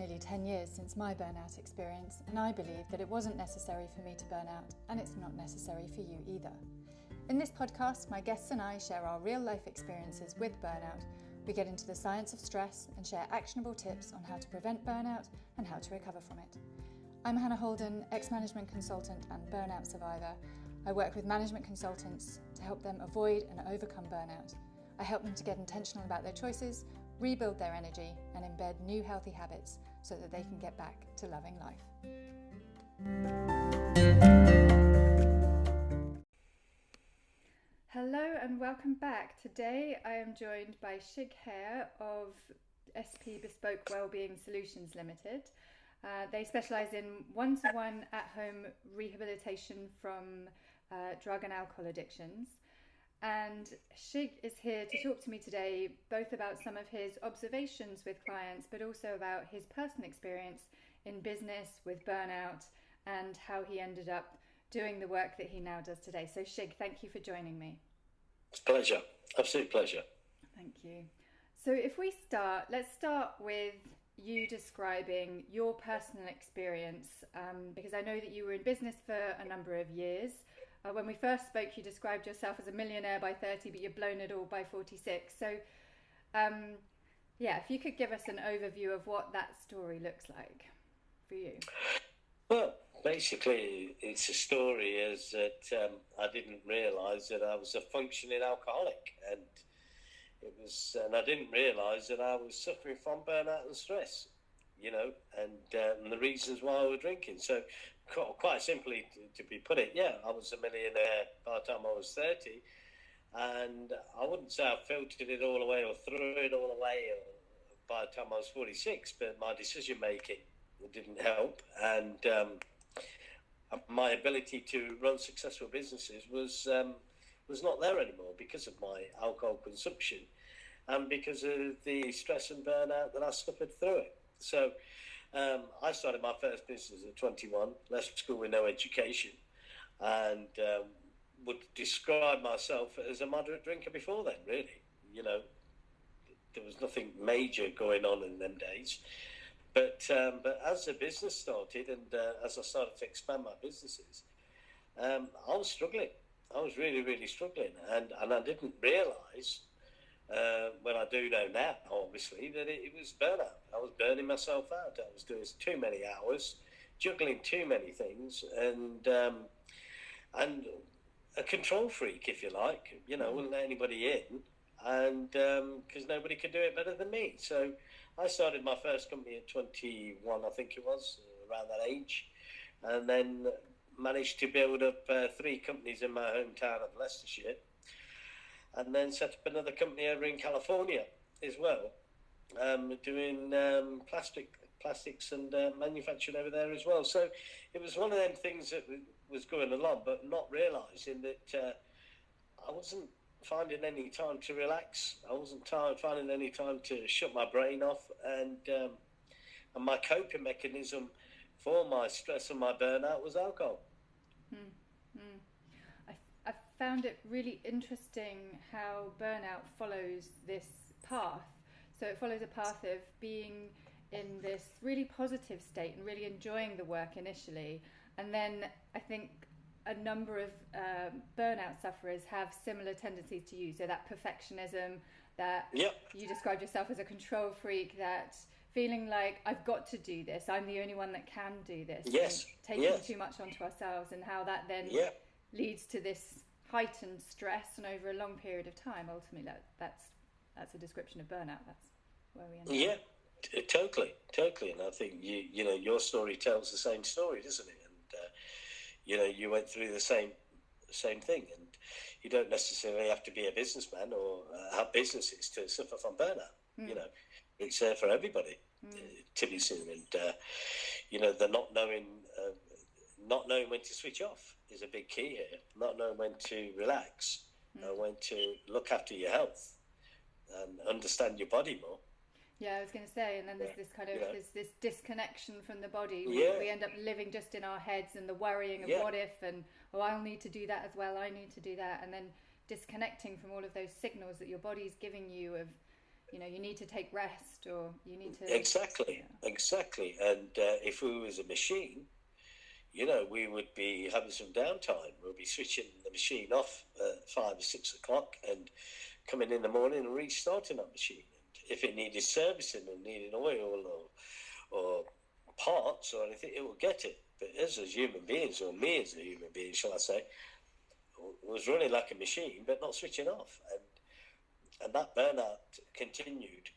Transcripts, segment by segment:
nearly 10 years since my burnout experience, and I believe that it wasn't necessary for me to burn out, and it's not necessary for you either. In this podcast, my guests and I share our real-life experiences with burnout. We get into the science of stress and share actionable tips on how to prevent burnout and how to recover from it. I'm Hannah Holden, ex-management consultant and burnout survivor. I work with management consultants to help them avoid and overcome burnout. I help them to get intentional about their choices, rebuild their energy, and embed new healthy habits so that they can get back to loving life. Hello and welcome back. Today I am joined by Shig Hayre of SP Bespoke Wellbeing Solutions Limited. They specialise in one-to-one at-home rehabilitation from drug and alcohol addictions. And Shig is here to talk to me today both about some of his observations with clients, but also about his personal experience in business with burnout and how he ended up doing the work that he now does today. So Shig, thank you for joining me. It's a pleasure, absolute pleasure. Thank you. So if we let's start with you describing your personal experience, because I know that you were in business for a number of years. When we first spoke, you described yourself as a millionaire by 30, but you've blown it all by 46. So, if you could give us an overview of what that story looks like for you. Well, basically, it's a story as that I didn't realise that I was a functioning alcoholic, and I didn't realise that I was suffering from burnout and stress, and the reasons why I was drinking. So, quite simply, to be put it, I was a millionaire by the time I was 30, and I wouldn't say I filtered it all away or threw it all away by the time I was 46, but my decision making didn't help, and my ability to run successful businesses was not there anymore because of my alcohol consumption and because of the stress and burnout that I suffered through it. So I started my first business at 21, left school with no education, and would describe myself as a moderate drinker before then, really. There was nothing major going on in them days. But as the business started and as I started to expand my businesses, I was struggling. I was really, really struggling. And I didn't realise, when I do know now, obviously, that it was burnout. I was burning myself out. I was doing too many hours, juggling too many things, and a control freak, if you like. Wouldn't let anybody in, and because nobody could do it better than me. So I started my first company at 21, I think it was, around that age, and then managed to build up 3 companies in my hometown of Leicestershire, and then set up another company over in California as well, doing plastics and manufacturing over there as well. So it was one of them things that was going along, but not realising that I wasn't finding any time to relax. I wasn't finding any time to shut my brain off, and my coping mechanism for my stress and my burnout was alcohol. I found it really interesting how burnout follows this path. So it follows a path of being in this really positive state and really enjoying the work initially, and then I think a number of burnout sufferers have similar tendencies to you. So that perfectionism, that you described yourself as a control freak, that feeling like I've got to do this, I'm the only one that can do this. Yes. Taking too much onto ourselves, and how that then leads to this heightened stress, and over a long period of time, ultimately that's a description of burnout. That's where we end up. Totally. And I think your story tells the same story, doesn't it? And you went through the same thing, and you don't necessarily have to be a businessman or have businesses to suffer from burnout. It's there for everybody to be seen, and the not knowing when to switch off is a big key here. Not knowing when to relax, when to look after your health and understand your body more. Yeah, I was going to say, and then there's this kind of there's this disconnection from the body. We end up living just in our heads, and the worrying of what if, and I'll need to do that as well, I need to do that, and then disconnecting from all of those signals that your body's giving you of you need to take rest, or you need to... Exactly. And if we was a machine, we would be having some downtime. We'll be switching the machine off at 5 or 6 o'clock and coming in the morning and restarting that machine. And if it needed servicing and needed oil or parts or anything, it will get it. But us as human beings, or me as a human being, shall I say, was running like a machine, but not switching off. And that burnout continued,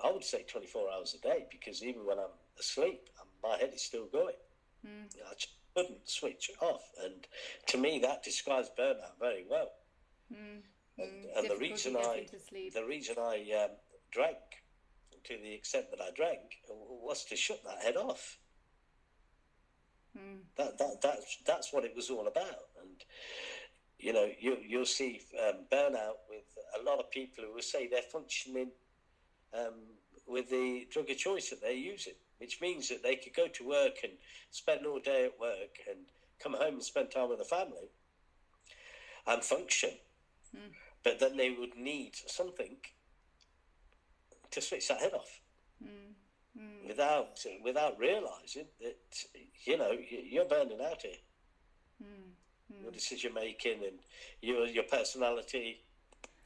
I would say 24 hours a day, because even when I'm asleep, my head is still going. I just couldn't switch off. And to me, that describes burnout very well. And the reason I drank, to the extent that I drank, was to shut that head off. That's what it was all about. And you'll see burnout with a lot of people who will say they're functioning with the drug of choice that they're using, which means that they could go to work and spend all day at work and come home and spend time with the family and function. But then they would need something to switch that head off without realising that, you're burning out here. Your decision making and your personality,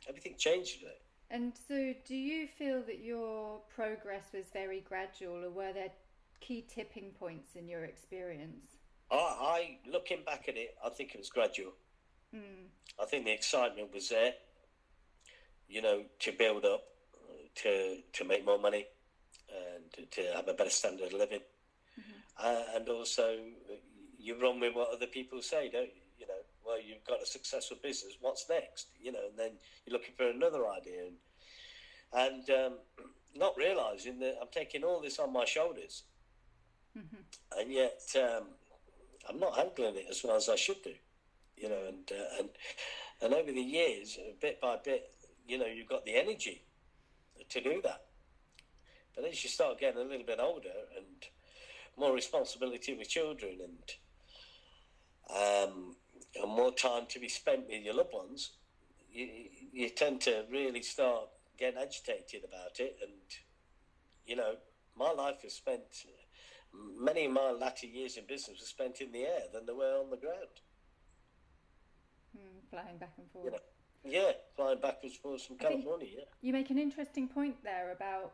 everything changes there. And so do you feel that your progress was very gradual, or were there key tipping points in your experience? I looking back at it, I think it was gradual. I think the excitement was there, to build up, to make more money and to have a better standard of living. And also you run with what other people say, don't you? Well, you've got a successful business, what's next? And then you're looking for another idea, and not realising that I'm taking all this on my shoulders, and yet I'm not handling it as well as I should do, and over the years, bit by bit, you've got the energy to do that, but as you start getting a little bit older and more responsibility with children and more time to be spent with your loved ones, you tend to really start getting agitated about it. And, my life was spent, many of my latter years in business were spent in the air than they were on the ground. Flying back and forth. Flying backwards and forwards from California, You make an interesting point there about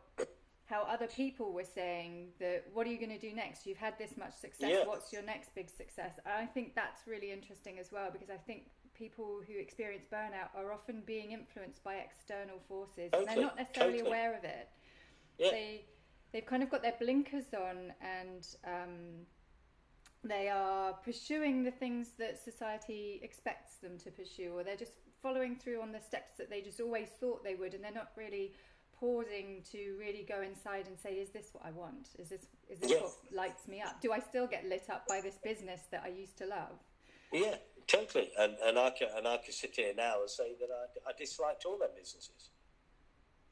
how other people were saying that, what are you going to do next? You've had this much success. What's your next big success? I think that's really interesting as well, because I think people who experience burnout are often being influenced by external forces, and they're not necessarily aware of it. They've kind of got their blinkers on, and they are pursuing the things that society expects them to pursue, or they're just following through on the steps that they just always thought they would, and they're not really pausing to really go inside and say, is this what I want? Is this what lights me up? Do I still get lit up by this business that I used to love? Yeah, totally. And I can sit here now and say that I disliked all their businesses,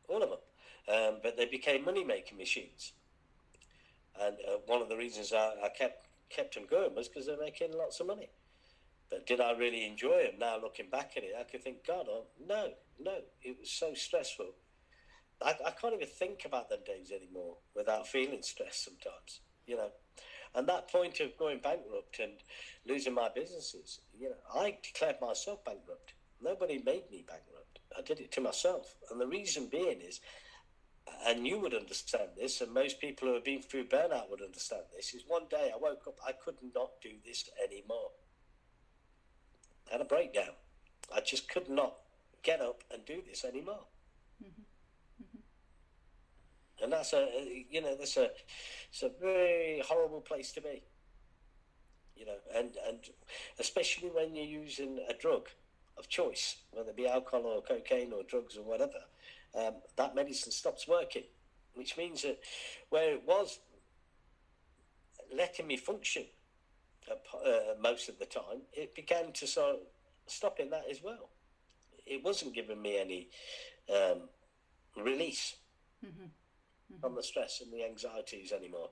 all of them, but they became money making machines. And one of the reasons I kept them going was because they're making lots of money. But did I really enjoy them? Now looking back at it, I could think, God, no, it was so stressful. I can't even think about them days anymore without feeling stressed sometimes, And that point of going bankrupt and losing my businesses, I declared myself bankrupt. Nobody made me bankrupt. I did it to myself. And the reason being is, and you would understand this, and most people who have been through burnout would understand this, is one day I woke up, I could not do this anymore. I had a breakdown. I just could not get up and do this anymore. And that's it's a very horrible place to be, and especially when you're using a drug of choice, whether it be alcohol or cocaine or drugs or whatever, that medicine stops working, which means that where it was letting me function most of the time, it began to sort of stop in that as well. It wasn't giving me any release from the stress and the anxieties anymore.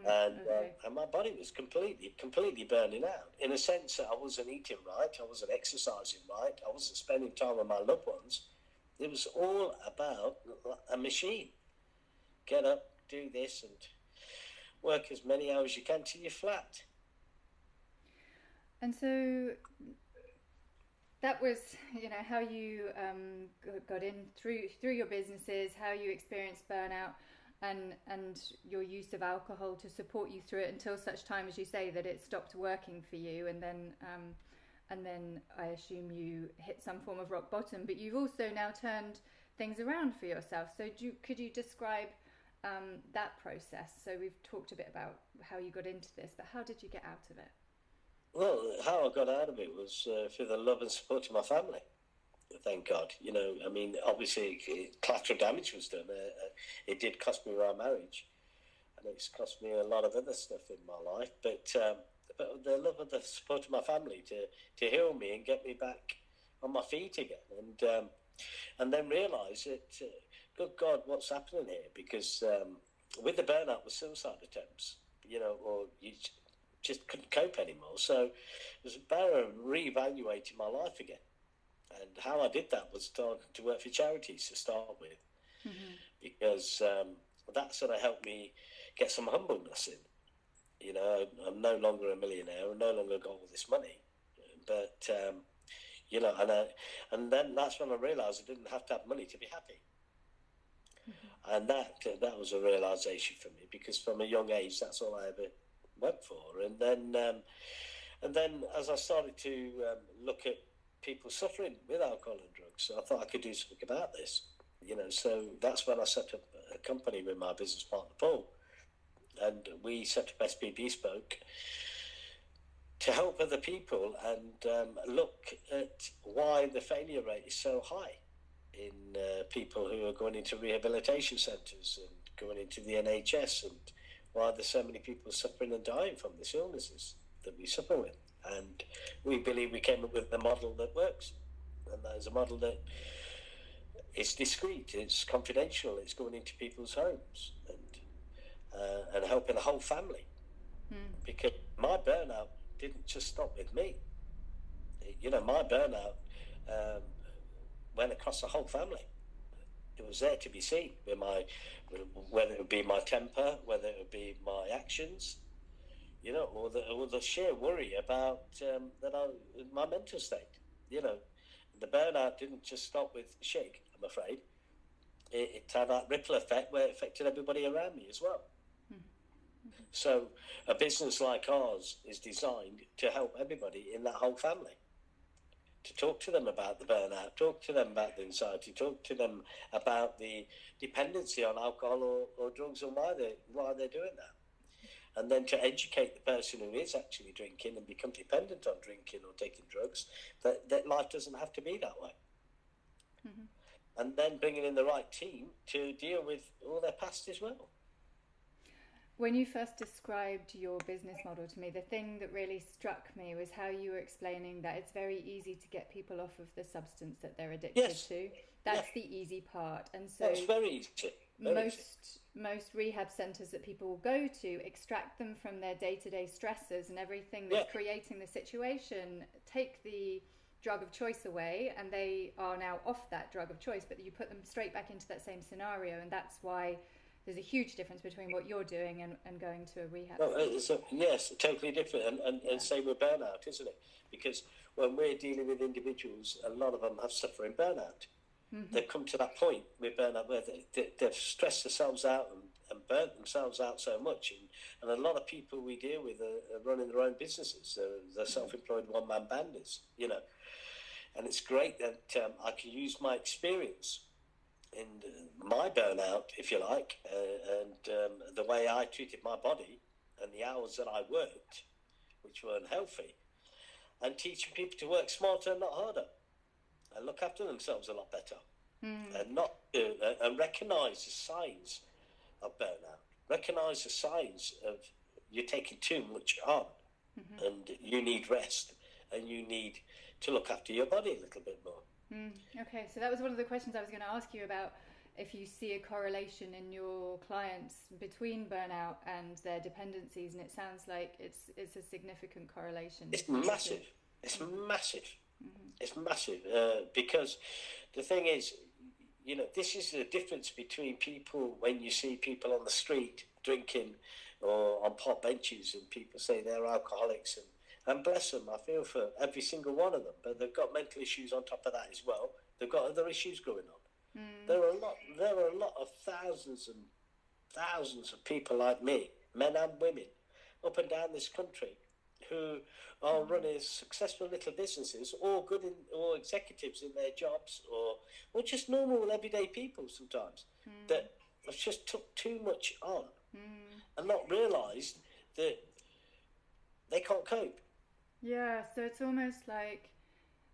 And my body was completely burning out, in a sense that I wasn't eating right, I wasn't exercising right, I wasn't spending time with my loved ones. It was all about a machine. Get up, do this, and work as many hours as you can till you're flat. And so that was, how you got in through your businesses, how you experienced burnout, and your use of alcohol to support you through it until such time as you say that it stopped working for you, and then I assume you hit some form of rock bottom. But you've also now turned things around for yourself. So could you describe that process? So we've talked a bit about how you got into this, but how did you get out of it? Well, how I got out of it was through the love and support of my family. Thank God. I mean, obviously, collateral damage was done. It did cost me my marriage, and it's cost me a lot of other stuff in my life. But the love and the support of my family to heal me and get me back on my feet again, and then realise that, good God, what's happening here? Because with the burnout was suicide attempts, or you just couldn't cope anymore. So it was about reevaluating my life again. And how I did that was starting to work for charities to start with, because that sort of helped me get some humbleness in. I'm no longer a millionaire. I no longer got all this money, but and then that's when I realised I didn't have to have money to be happy, and that was a realisation for me, because from a young age that's all I ever went for. And then as I started to look at people suffering with alcohol and drugs, I thought I could do something about this. So that's when I set up a company with my business partner Paul, and we set up Bespoke to help other people and look at why the failure rate is so high in people who are going into rehabilitation centres and going into the NHS, and why there's so many people suffering and dying from these illnesses that we suffer with. And we believe we came up with a model that works, and that is a model that is discreet, it's confidential, it's going into people's homes and helping the whole family. Because my burnout didn't just stop with me. My burnout went across the whole family. It was there to be seen, whether it would be my temper, whether it would be my actions, or the sheer worry about my mental state. The burnout didn't just stop with Shig, I'm afraid. It had that ripple effect where it affected everybody around me as well. So a business like ours is designed to help everybody in that whole family, to talk to them about the burnout, talk to them about the anxiety, talk to them about the dependency on alcohol or drugs, and why they're doing that. And then to educate the person who is actually drinking and become dependent on drinking or taking drugs, that life doesn't have to be that way. And then bringing in the right team to deal with all their past as well. When you first described your business model to me, the thing that really struck me was how you were explaining that it's very easy to get people off of the substance that they're addicted to. That's the easy part. And so it's very easy. Most rehab centres that people will go to extract them from their day-to-day stressors and everything that's creating the situation, take the drug of choice away, and they are now off that drug of choice, but you put them straight back into that same scenario. And that's why there's a huge difference between what you're doing and going to a rehab. Yes, totally different. And same with burnout, isn't it? Because when we're dealing with individuals, a lot of them have suffering burnout. They've come to that point with burnout where they've stressed themselves out and burnt themselves out so much. And a lot of people we deal with are running their own businesses. They're self-employed one-man banders, And it's great that I can use my experience in my burnout, if you like, and the way I treated my body and the hours that I worked, which were unhealthy, and teaching people to work smarter and not harder, and look after themselves a lot better, and recognise the signs of burnout, recognise the signs of you're taking too much on, and you need rest, and you need to look after your body a little bit more. Okay, so that was one of the questions I was going to ask you about, if you see a correlation in your clients between burnout and their dependencies, and it sounds like it's a significant correlation. It's massive. It's massive. It's massive because the thing is, You know, this is the difference between people when you see people on the street drinking or on park benches and people say they're alcoholics, and bless them, I feel for every single one of them, but they've got mental issues on top of that as well. They've got other issues going on. There are a lot of thousands and thousands of people like me, men and women, up and down this country, who are running successful little businesses, or or executives in their jobs, or just normal everyday people sometimes that have just took too much on and not realised that they can't cope. Yeah, so it's almost like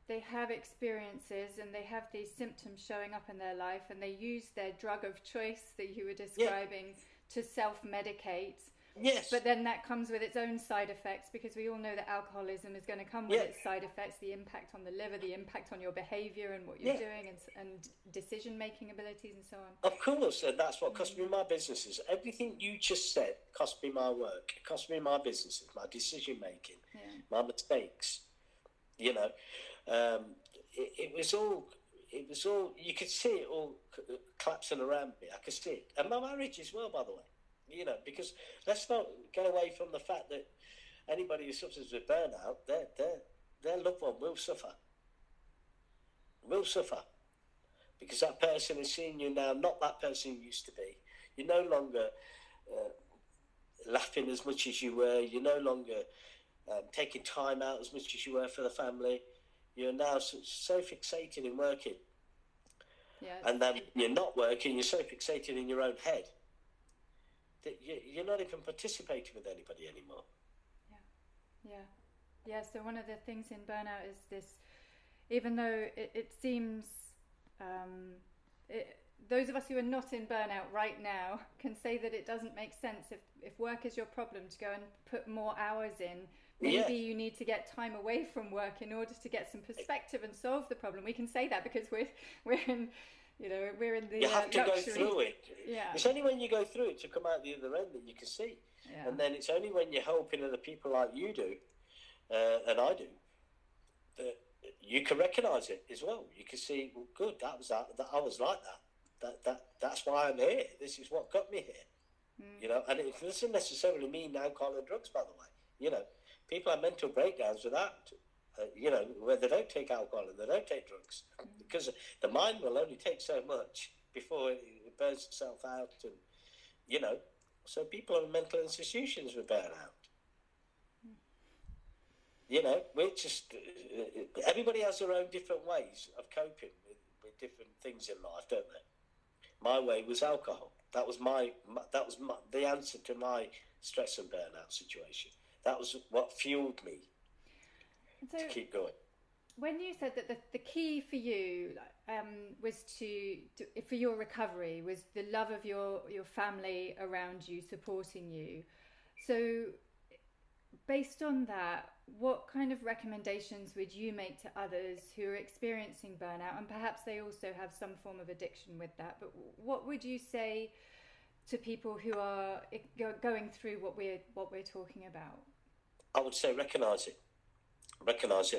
they have experiences and they have these symptoms showing up in their life, and they use their drug of choice that you were describing to self-medicate. Yes. But then that comes with its own side effects, because we all know that alcoholism is going to come with its side effects, the impact on the liver, the impact on your behaviour and what you're doing, and decision-making abilities and so on. Of course, and that's what cost me my businesses. Everything you just said cost me my work, it cost me my businesses, my decision-making, my mistakes. You know, it was all, you could see it all collapsing around me. I could see it. And my marriage as well, by the way. You know, because let's not go away from the fact that anybody who suffers with burnout, their loved one will suffer. Will suffer. Because that person is seeing you now, not that person you used to be. You're no longer laughing as much as you were. You're no longer taking time out as much as you were for the family. You're now so fixated in working. Yeah. And then you're not working, you're so fixated in your own head that you're not even participating with anybody anymore. Yeah. So one of the things in burnout is this, even though it seems, those of us who are not in burnout right now can say that it doesn't make sense. If work is your problem, to go and put more hours in, maybe you need to get time away from work in order to get some perspective and solve the problem. We can say that because we're in, you know, we're in the you have to luxury. go through it. Yeah. It's only when you go through it to come out the other end that you can see. Yeah. And then it's only when you're helping other people like you do, and I do, that you can recognise it as well. You can see, well, good, that I was like that. That's why I'm here. This is what got me here. You know, and it doesn't necessarily mean alcohol and drugs, by the way. You know, people have mental breakdowns without, you know, where they don't take alcohol and they don't take drugs, because the mind will only take so much before it burns itself out, and you know, so people are in mental institutions with burnout. You know, we're just everybody has their own different ways of coping with different things in life, don't they? My way was alcohol. That was the answer to my stress and burnout situation. That was what fueled me to keep going. When you said that the key for you was for your recovery was the love of your family around you, supporting you. So based on that, what kind of recommendations would you make to others who are experiencing burnout, and perhaps they also have some form of addiction with that, but what would you say to people who are going through what we're talking about? I would say recognise it,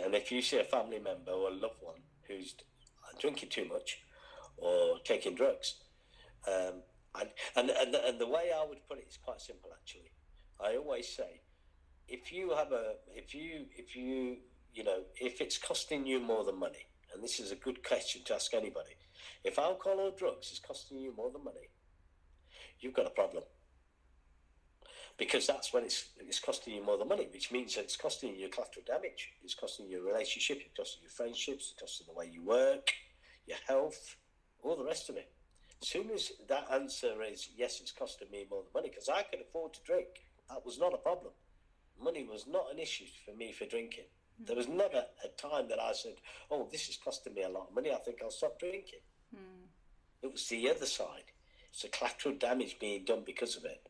and if you see a family member or a loved one who's drinking too much or taking drugs, and the way I would put it is quite simple actually. I always say, if it's costing you more than money, and this is a good question to ask anybody, if alcohol or drugs is costing you more than money, you've got a problem. Because that's when it's costing you more than money, which means that it's costing you collateral damage. It's costing you your relationship, it's costing you friendships, it's costing the way you work, your health, all the rest of it. As soon as that answer is, yes, it's costing me more than money, because I could afford to drink, that was not a problem. Money was not an issue for me for drinking. There was never a time that I said, oh, this is costing me a lot of money, I think I'll stop drinking. It was the other side. It's the collateral damage being done because of it.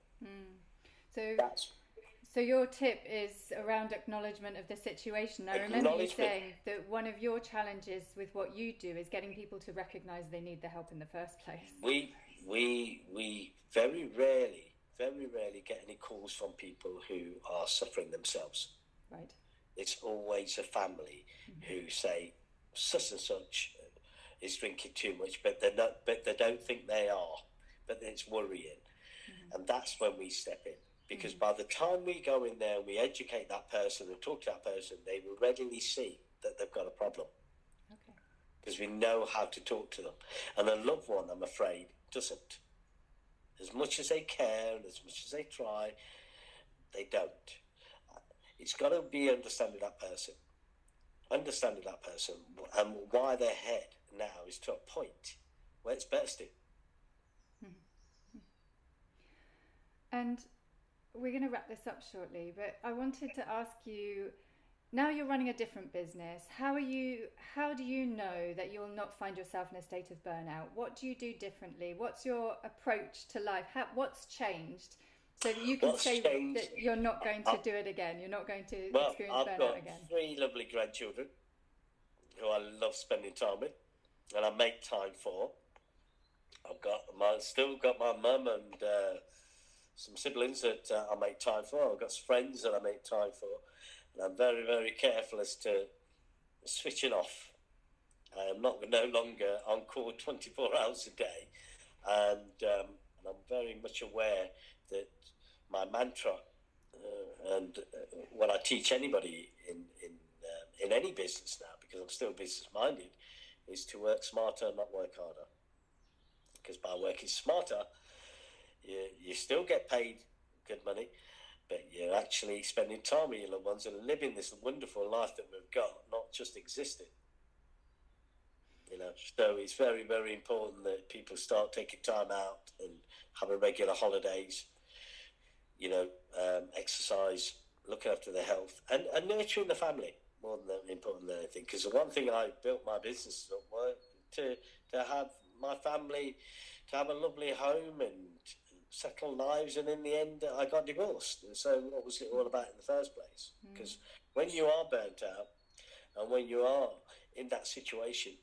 So your tip is around acknowledgement of the situation. I remember you saying that one of your challenges with what you do is getting people to recognise they need the help in the first place. We very rarely get any calls from people who are suffering themselves. Right. It's always a family who say, such and such is drinking too much, but they're not, but they don't think they are, but it's worrying. And that's when we step in, because by the time we go in there and we educate that person and talk to that person, they will readily see that they've got a problem. Okay. Because we know how to talk to them. And a loved one, I'm afraid, doesn't. As much as they care and as much as they try, they don't. It's got to be understanding that person and why their head now is to a point where it's bursting. And we're going to wrap this up shortly, but I wanted to ask you, now you're running a different business, how do you know that you'll not find yourself in a state of burnout? What do you do differently? What's your approach to life? What's changed so that you can say that you're not going to do it again? You're not going to experience burnout again? I've got 3 lovely grandchildren who I love spending time with, and I make time for. Still got my mum and some siblings that I make time for. I've got friends that I make time for. And I'm very, very careful as to switching off. I am no longer on call 24 hours a day. And I'm very much aware that my mantra, and what I teach anybody in any business now, because I'm still business-minded, is to work smarter, not work harder. Because by working smarter, you still get paid good money, but you're actually spending time with your loved ones and living this wonderful life that we've got, not just existing. So it's very, very important that people start taking time out and having regular holidays, exercise, looking after their health, and nurturing the family more than important than anything. Because the one thing I built my business up was to have my family, to have a lovely home and settle lives, and in the end I got divorced. And so what was it all about in the first place? Because when you are burnt out and when you are in that situation,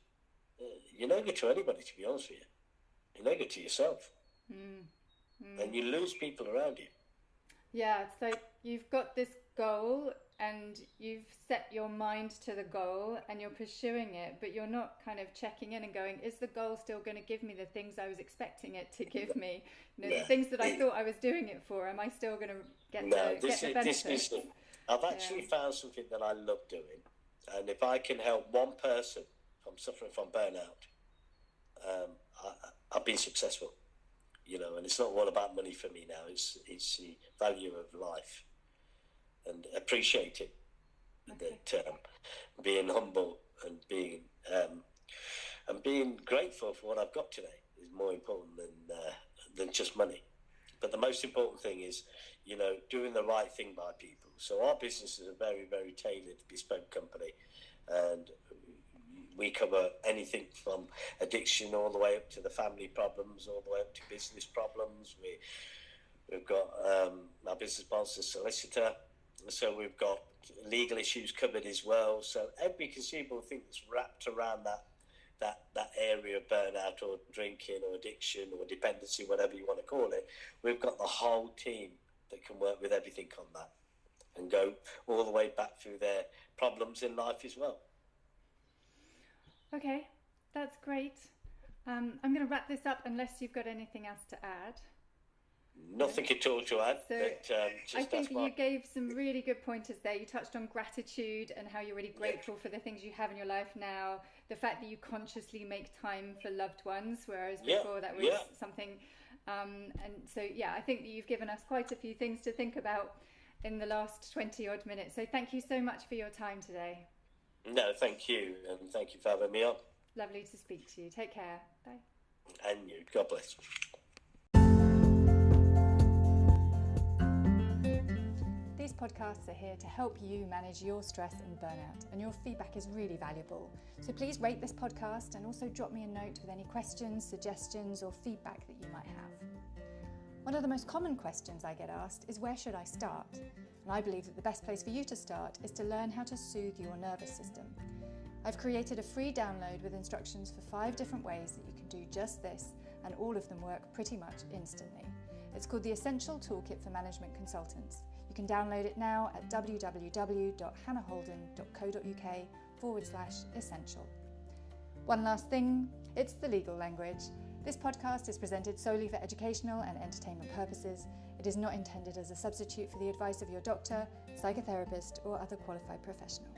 you're no good to anybody, to be honest with you. You're no good to yourself. And you lose people around you. Yeah, it's like you've got this goal and you've set your mind to the goal and you're pursuing it, but you're not kind of checking in and going, is the goal still going to give me the things I was expecting it to give me? The things that I thought I was doing it for, am I still going to get the benefit? I've actually found something that I love doing, and if I can help one person from suffering from burnout, I've been successful. And it's not all about money for me now. It's the value of life and appreciating that, being humble and being grateful for what I've got today is more important than just money. But the most important thing is, doing the right thing by people. So our business is a very, very tailored, bespoke company, and we cover anything from addiction all the way up to the family problems, all the way up to business problems. We've got our business partner's a solicitor, so we've got legal issues covered as well. So every conceivable thing that's wrapped around that area of burnout or drinking or addiction or dependency, whatever you want to call it, we've got the whole team that can work with everything on that and go all the way back through their problems in life as well. Okay, that's great. I'm going to wrap this up unless you've got anything else to add. Nothing at all to add. So I think you gave some really good pointers there. You touched on gratitude and how you're really grateful for the things you have in your life now. The fact that you consciously make time for loved ones, whereas before that was something. And so, I think that you've given us quite a few things to think about in the last 20 odd minutes. So thank you so much for your time today. No, thank you. And thank you for having me on. Lovely to speak to you. Take care. Bye. And you. God bless. These podcasts are here to help you manage your stress and burnout, and your feedback is really valuable. So please rate this podcast and also drop me a note with any questions, suggestions, or feedback that you might have. One of the most common questions I get asked is, where should I start? And I believe that the best place for you to start is to learn how to soothe your nervous system. I've created a free download with instructions for 5 different ways that you can do just this, and all of them work pretty much instantly. It's called the Essential Toolkit for Management Consultants. You can download it now at www.hannahholden.co.uk/essential. One last thing, it's the legal language. This podcast is presented solely for educational and entertainment purposes. It is not intended as a substitute for the advice of your doctor, psychotherapist, or other qualified professional.